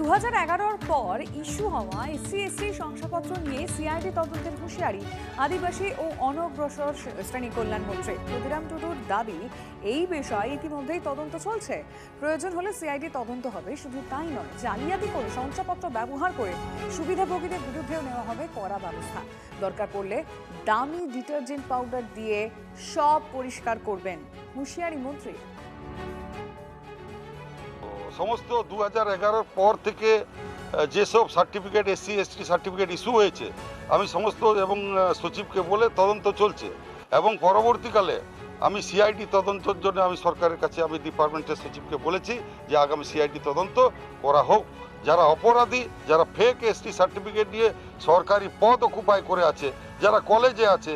2011-র পর ইস্যু হওয়া এসসি/এসটি শংসাপত্র নিয়ে সিআইডি তদন্তের হুঁশিয়ারি আদিবাসী ও অনগ্রসর শ্রেণী কল্যাণ মন্ত্রী ক্ষুদিরাম টুডুর দাবি, এই বিষয়ে ইতিমধ্যেই তদন্ত চলছে। প্রয়োজন হলে সিআইডি তদন্ত হবে। শুধু তাই নয়, জালিয়াতি করে শংসাপত্র ব্যবহার করে সুবিধাভোগীদের বিরুদ্ধেও নেওয়া হবে কড়া ব্যবস্থা। দরকার পড়লে দামি ডিটারজেন্ট পাউডার দিয়ে সব পরিষ্কার করবেন হুঁশিয়ারি মন্ত্রী। সমস্ত 2011-র পর থেকে যেসব সার্টিফিকেট এসসি/এসটি সার্টিফিকেট ইস্যু হয়েছে, আমি সমস্ত এবং সচিবকে বলে তদন্ত চলছে এবং পরবর্তীকালে আমি সিআইডি তদন্তের জন্য আমি সরকারের কাছে আমি ডিপার্টমেন্টের সচিবকে বলেছি যে আগামী সিআইডি তদন্ত করা হোক। যারা অপরাধী, যারা ফেক এসটি সার্টিফিকেট নিয়ে সরকারি পদ অকুপাই করে আছে, যারা কলেজে আছে,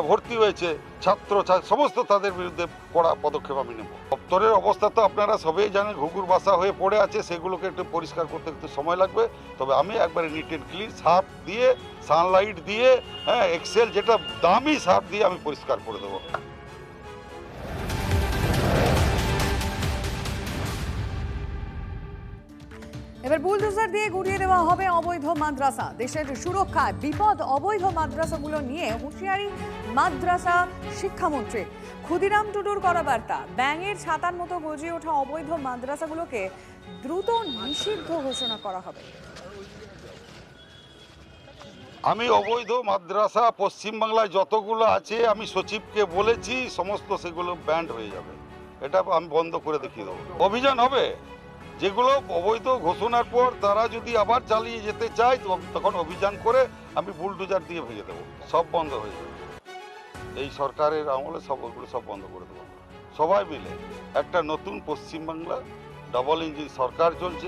ভর্তি হয়েছে, ছাত্র সমস্ত তাদের বিরুদ্ধে কড়া পদক্ষেপ আমি নেব। দপ্তরের অবস্থা তো আপনারা সবাই জানেন, ঘুঘুর বাসা হয়ে পড়ে আছে, সেগুলোকে একটু পরিষ্কার করতে একটু সময় লাগবে। তবে আমি একবারে নিট অ্যান্ড ক্লিন সার্ফ দিয়ে, সানলাইট দিয়ে, এক্সেল যেটা দামি সার্ফ দিয়ে আমি পরিষ্কার করে দেবো। এবার বুলডোজার দিয়ে গুড়িয়ে দেওয়া হবে অবৈধ মাদ্রাসা। দেশের সুরক্ষায় বিপদ অবৈধ মাদ্রাসাগুলো নিয়ে হুঁশিয়ারি মাদ্রাসা শিক্ষামন্ত্রী ক্ষুদিরাম টুডুর করা বার্তা। ব্যাঙের ছাতার মতো গজিয়ে ওঠা অবৈধ মাদ্রাসাগুলোকে দ্রুত নিষিদ্ধ ঘোষণা করা হবে। আমি অবৈধ মাদ্রাসা পশ্চিমবাংলায় যতগুলো আছে আমি সচিবকে বলেছি, সমস্ত সেগুলো ব্যান্ড হয়ে যাবে। এটা আমি বন্ধ করে দেখিয়ে দেবো। অভিযান হবে, যেগুলো অবৈধ ঘোষণার পর তারা যদি আবার চালিয়ে যেতে চায় তখন অভিযান করে আমি বুলডোজার দিয়ে ভেঙে দেবো, সব বন্ধ হয়ে যাবে। এই সরকারের আমলে ওগুলো সব বন্ধ করে দেবো। সবাই মিলে একটা নতুন পশ্চিমবাংলা, ডাবল ইঞ্জিন সরকার চলছে,